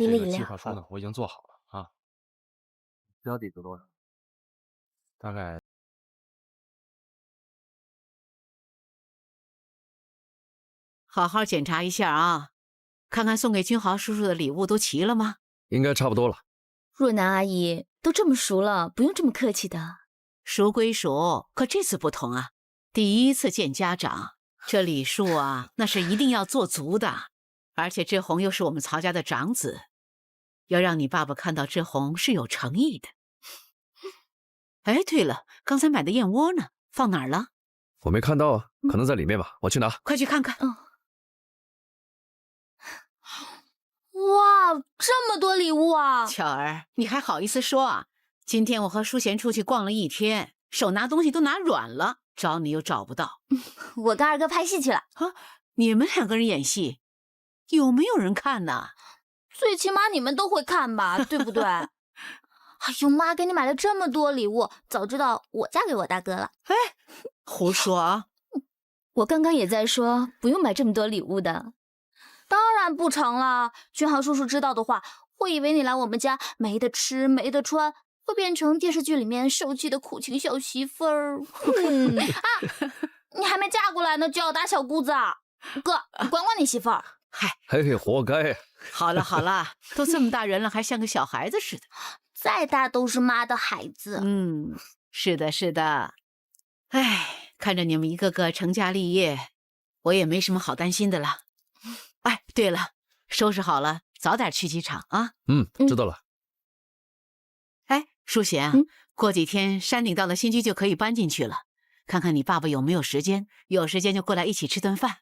您的饮料。计划书呢，我已经做好了啊。标底值多少？大概。好好检查一下啊，看看送给君豪叔叔的礼物都齐了吗？应该差不多了。若楠阿姨都这么熟了，不用这么客气的。熟归熟，可这次不同啊，第一次见家长，这礼数啊，那是一定要做足的。而且志宏又是我们曹家的长子，要让你爸爸看到志宏是有诚意的。哎，对了，刚才买的燕窝呢？放哪儿了？我没看到啊，可能在里面吧，我去拿。快去看看。哇，这么多礼物啊！巧儿，你还好意思说啊？今天我和淑贤出去逛了一天，手拿东西都拿软了，找你又找不到。我跟二哥拍戏去了啊！你们两个人演戏，有没有人看呢？最起码你们都会看吧，对不对？哎呦妈，给你买了这么多礼物，早知道我嫁给我大哥了。哎，胡说啊！我刚刚也在说不用买这么多礼物的。当然不成了，君豪叔叔知道的话，会以为你来我们家没得吃没得穿，会变成电视剧里面受气的苦情小媳妇儿。你还没嫁过来呢，就要打小姑子啊！哥，你管管你媳妇儿。嗨，嘿，活该。好了好了，都这么大人了，还像个小孩子似的。再大都是妈的孩子。是的，是的。哎，看着你们一个个成家立业，我也没什么好担心的了。哎，对了，收拾好了，早点去机场啊。知道了。哎，淑贤啊，过几天山顶道的新居就可以搬进去了，看看你爸爸有没有时间，有时间就过来一起吃顿饭。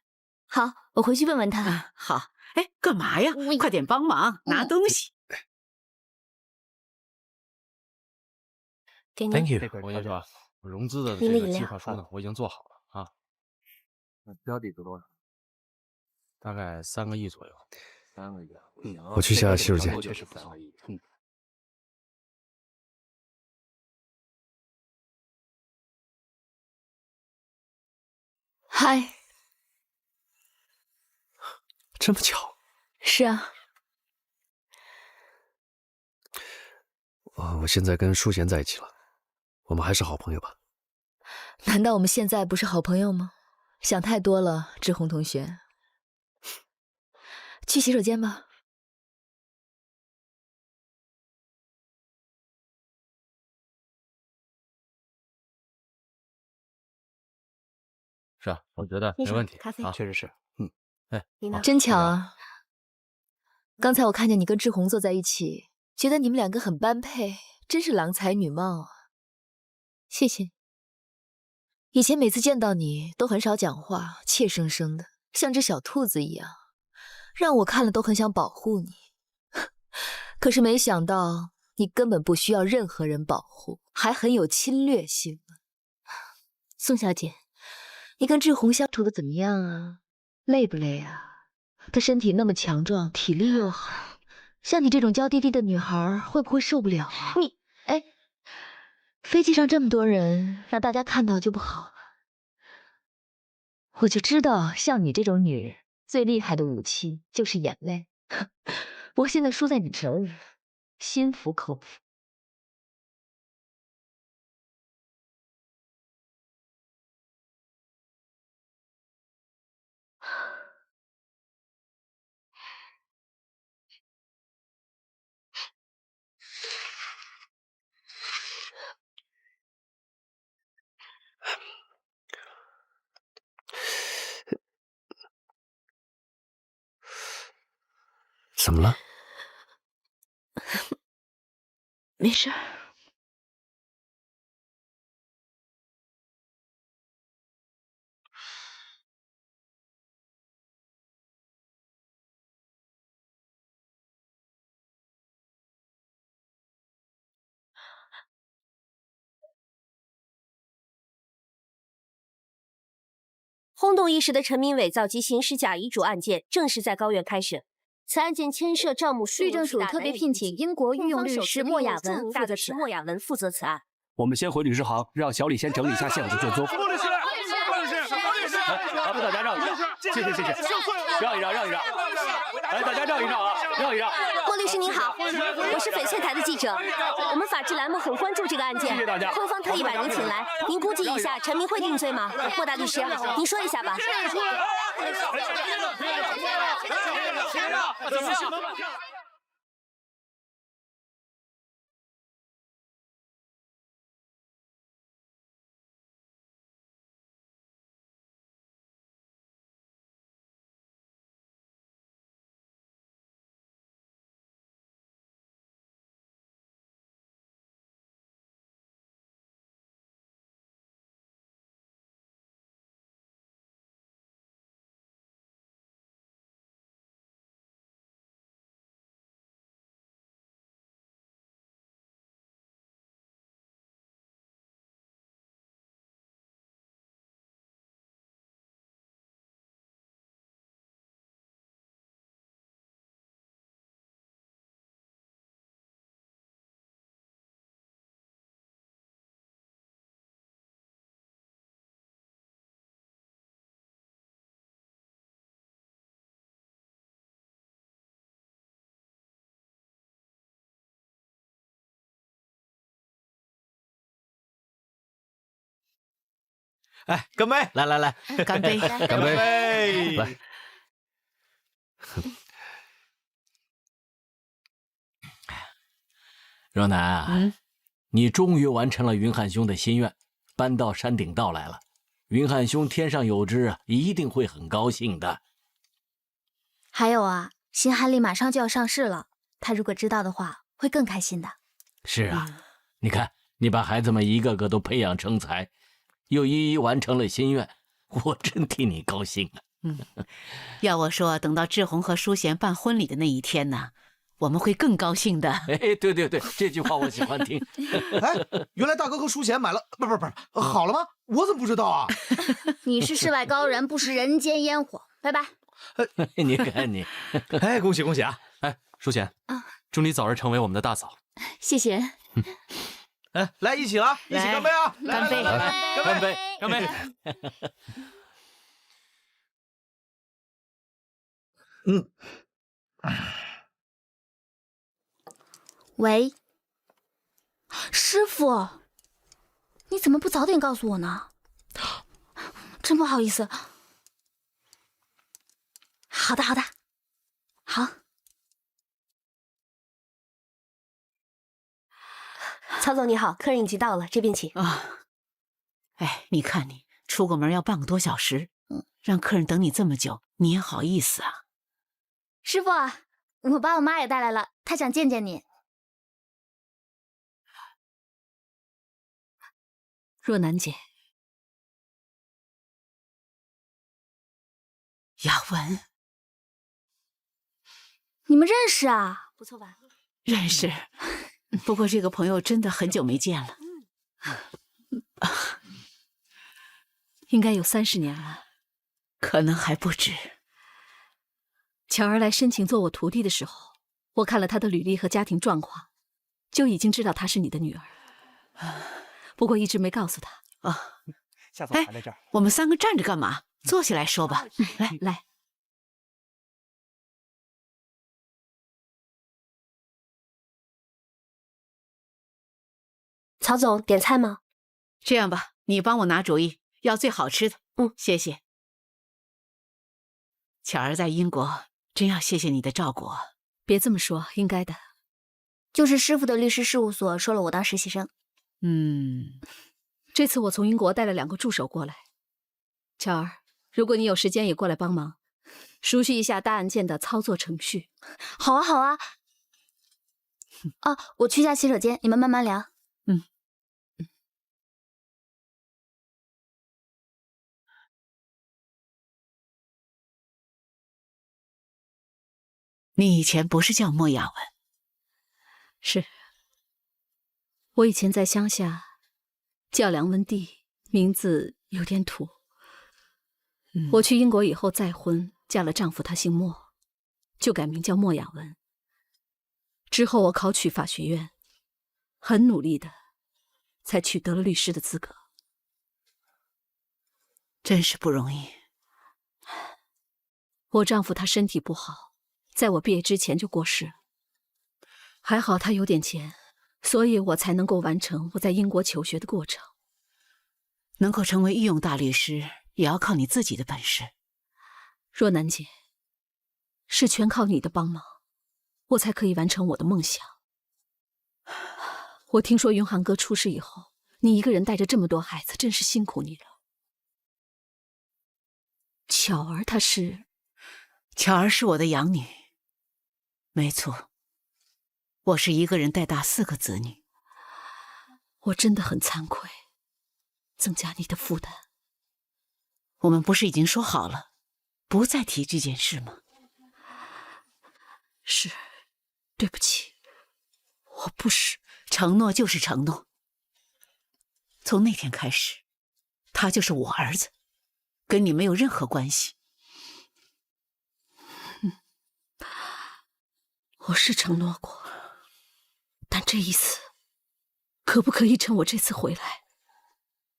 好，我回去问问他。好。哎，干嘛呀？快点帮忙拿东西。给你。 Thank you。我跟你说，融资的这个计划书呢，我已经做好了啊。标底值多少？大概3个亿左右。3个亿。我去下洗手间。确实不错。嗨。这么巧？是啊。我现在跟淑贤在一起了，我们还是好朋友吧？难道我们现在不是好朋友吗？想太多了，志宏同学。去洗手间吧。是啊，我觉得没问题。咖啡啊，确实是。真巧啊！刚才我看见你跟志宏坐在一起，觉得你们两个很般配，真是郎才女貌啊。谢谢。以前每次见到你都很少讲话，怯生生的，像只小兔子一样，让我看了都很想保护你。可是没想到你根本不需要任何人保护，还很有侵略性。宋小姐，你跟志宏相处的怎么样啊？累不累啊？他身体那么强壮，体力又好，像你这种娇滴滴的女孩，会不会受不了啊？哎，飞机上这么多人，让大家看到就不好了。我就知道，像你这种女人，最厉害的武器就是眼泪。不过现在输在你手里，心服口服。怎么了？没事。轰动一时的陈明伟造机行使假遗嘱案件正式在高院开审。此案件牵涉账目数律政署特别聘请英国御用律师莫雅文负责此案。我们先回律师行，让小李先整理一下现有的卷宗。莫律师，莫律师，莫律师，麻烦大家让一下。谢谢。让一让，来，大家让一让啊，让一让。莫律师您好，我是翡翠台的记者，我们法制栏目很关注这个案件，谢谢大家。控方特意把您请来，您估计一下陈明会定罪吗？莫大律师，您说一下吧。哎，干杯！来，干杯！干杯！来，若楠啊，你终于完成了云汉兄的心愿，搬到山顶道来了。云汉兄天上有知啊，一定会很高兴的。还有啊，新汉丽马上就要上市了，他如果知道的话，会更开心的。是啊，你看，你把孩子们一个个都培养成才，又一一完成了心愿，我真替你高兴啊！要我说，等到志宏和淑贤办婚礼的那一天呢，我们会更高兴的。哎，对，这句话我喜欢听。哎，原来大哥和淑贤买了，不是，好了吗？我怎么不知道啊？你是世外高人，不食人间烟火。拜拜。你看你，哎，恭喜啊！哎，淑贤祝你早日成为我们的大嫂。谢谢。哎，来一起了，一起干杯啊！干杯！干杯！喂，师傅，你怎么不早点告诉我呢？真不好意思。好的，好。曹总你好，客人已经到了，这边请。哎，你看你出个门要半个多小时，让客人等你这么久，你也好意思啊？师傅，我把我妈也带来了，她想见见你。若楠姐，雅文，你们认识啊？不错吧？认识，不过这个朋友真的很久没见了。应该有30年了，可能还不止。巧儿来申请做我徒弟的时候，我看了她的履历和家庭状况，就已经知道她是你的女儿。不过一直没告诉她。下次我还在这儿。我们3个站着干嘛？坐下来说吧。来。曹总点菜吗？这样吧，你帮我拿主意，要最好吃的。谢谢。巧儿在英国，真要谢谢你的照顾。别这么说，应该的。就是师傅的律师事务所收了我当实习生。这次我从英国带了2个助手过来。巧儿，如果你有时间也过来帮忙，熟悉一下大案件的操作程序。好啊。我去下洗手间，你们慢慢聊。你以前不是叫莫雅文？是，我以前在乡下叫梁文帝，名字有点土。我去英国以后再婚，嫁了丈夫，他姓莫，就改名叫莫雅文。之后我考取法学院，很努力的，才取得了律师的资格。真是不容易。我丈夫他身体不好，在我毕业之前就过世了。还好他有点钱，所以我才能够完成我在英国求学的过程。能够成为御用大律师，也要靠你自己的本事。若楠姐，是全靠你的帮忙，我才可以完成我的梦想。我听说云航哥出事以后，你一个人带着这么多孩子，真是辛苦你了。巧儿她是？巧儿是我的养女。没错，我是一个人带大4个子女。我真的很惭愧，增加你的负担。我们不是已经说好了，不再提这件事吗？是，对不起，我不是。承诺就是承诺。从那天开始，他就是我儿子，跟你没有任何关系。我是承诺过，但这一次，可不可以趁我这次回来，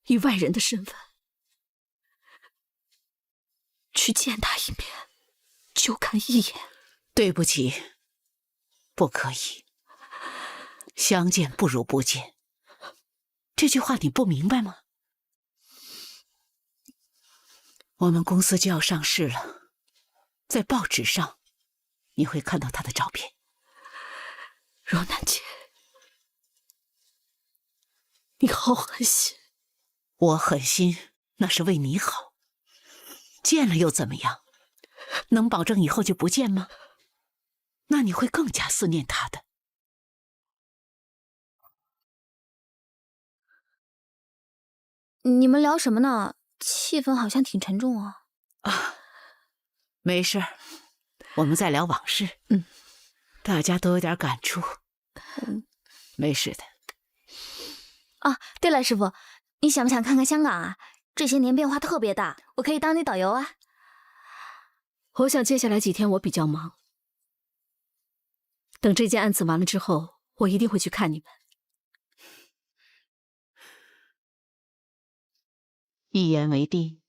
以外人的身份去见他一面，就看一眼？对不起，不可以。相见不如不见，这句话你不明白吗？我们公司就要上市了，在报纸上你会看到他的照片。若楠姐，你好狠心。我狠心，那是为你好。见了又怎么样？能保证以后就不见吗？那你会更加思念他的。你们聊什么呢？气氛好像挺沉重啊。没事，我们在聊往事。大家都有点感触。没事的。啊，对了，师傅，你想不想看看香港啊？这些年变化特别大，我可以当你导游啊。我想接下来几天我比较忙，等这件案子完了之后，我一定会去看你们。一言为定。